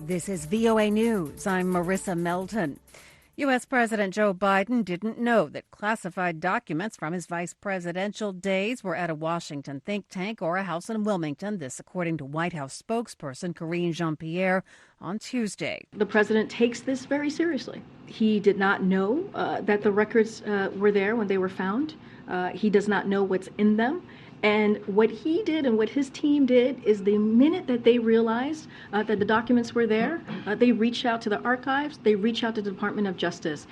This is VOA News. I'm Marissa Melton. U.S. President Joe Biden didn't know that classified documents from his vice presidential days were at a Washington think tank or a house in Wilmington, this according to White House spokesperson Karine Jean-Pierre on Tuesday. The president takes this very seriously. He did not know that the records were there when they were found. He does not know what's in them. And what he did and what his team did is the minute that they realized that the documents were there, they reached out to the archives, they reached out to the Department of Justice.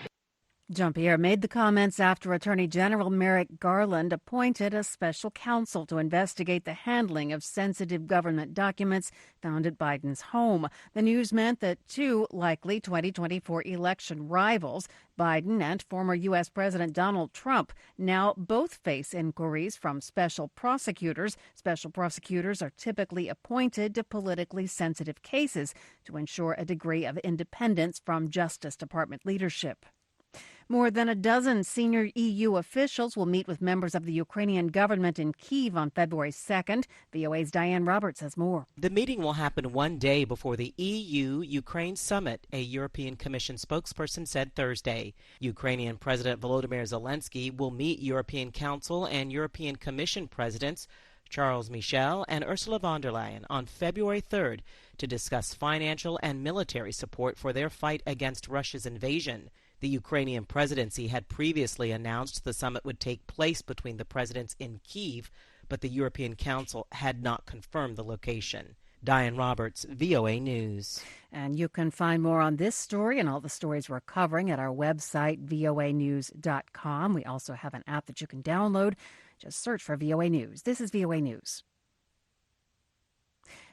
Jean-Pierre made the comments after Attorney General Merrick Garland appointed a special counsel to investigate the handling of sensitive government documents found at Biden's home. The news meant that two likely 2024 election rivals, Biden and former U.S. President Donald Trump, now both face inquiries from special prosecutors. Special prosecutors are typically appointed to politically sensitive cases to ensure a degree of independence from Justice Department leadership. More than a dozen senior EU officials will meet with members of the Ukrainian government in Kyiv on February 2nd. VOA's Diane Roberts has more. The meeting will happen one day before the EU-Ukraine summit, a European Commission spokesperson said Thursday. Ukrainian President Volodymyr Zelensky will meet European Council and European Commission presidents Charles Michel and Ursula von der Leyen on February 3rd to discuss financial and military support for their fight against Russia's invasion. The Ukrainian presidency had previously announced the summit would take place between the presidents in Kyiv, but the European Council had not confirmed the location. Diane Roberts, VOA News. And you can find more on this story and all the stories we're covering at our website, voanews.com. We also have an app that you can download. Just search for VOA News. This is VOA News.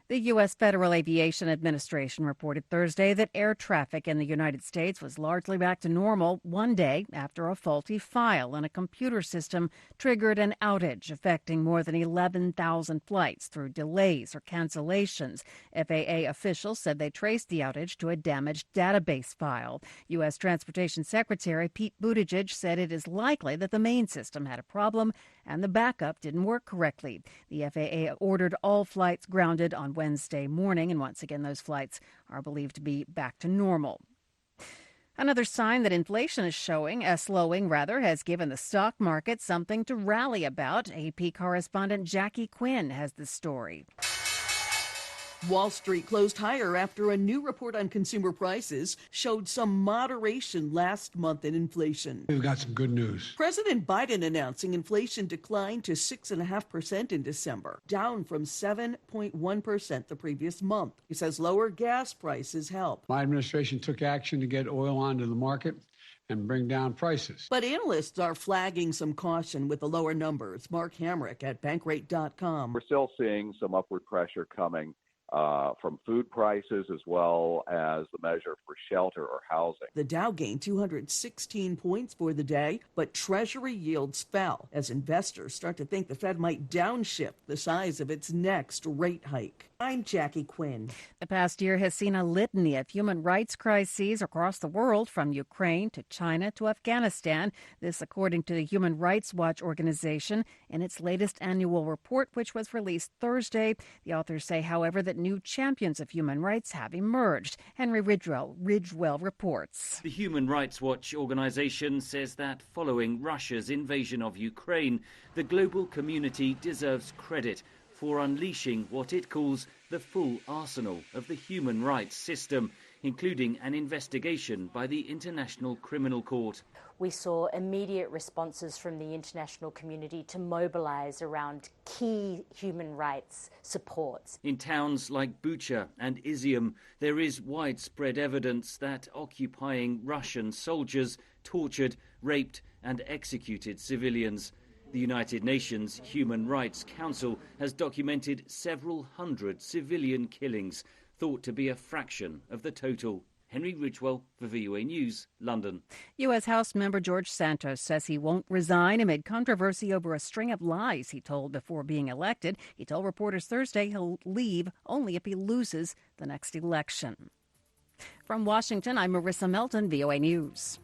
The U.S. Federal Aviation Administration reported Thursday that air traffic in the United States was largely back to normal one day after a faulty file in a computer system triggered an outage affecting more than 11,000 flights through delays or cancellations. FAA officials said they traced the outage to a damaged database file. U.S. Transportation Secretary Pete Buttigieg said it is likely that the main system had a problem and the backup didn't work correctly. The FAA ordered all flights grounded on Wednesday morning, and once again, those flights are believed to be back to normal. Another sign that inflation is slowing, has given the stock market something to rally about. AP correspondent Jackie Quinn has the story. Wall Street closed higher after a new report on consumer prices showed some moderation last month in inflation. We've got some good news. President Biden announcing inflation declined to 6.5% in December, down from 7.1% the previous month. He says lower gas prices help. My administration took action to get oil onto the market and bring down prices. But analysts are flagging some caution with the lower numbers. Mark Hamrick at Bankrate.com. We're still seeing some upward pressure coming from food prices as well as the measure for shelter or housing. The Dow gained 216 points for the day, but Treasury yields fell as investors start to think the Fed might downshift the size of its next rate hike. I'm Jackie Quinn. The past year has seen a litany of human rights crises across the world, from Ukraine to China to Afghanistan. This according to the Human Rights Watch organization in its latest annual report, which was released Thursday. The authors say, however, that new champions of human rights have emerged. Henry Ridgwell reports. The Human Rights Watch organization says that following Russia's invasion of Ukraine, the global community deserves credit for unleashing what it calls the full arsenal of the human rights system, including an investigation by the International Criminal Court. We saw immediate responses from the international community to mobilize around key human rights supports. In towns like Bucha and Izium, there is widespread evidence that occupying Russian soldiers tortured, raped and executed civilians. The United Nations Human Rights Council has documented several hundred civilian killings, thought to be a fraction of the total. Henry Ridgwell for VOA News, London. U.S. House member George Santos says he won't resign amid controversy over a string of lies he told before being elected. He told reporters Thursday he'll leave only if he loses the next election. From Washington, I'm Marissa Melton, VOA News.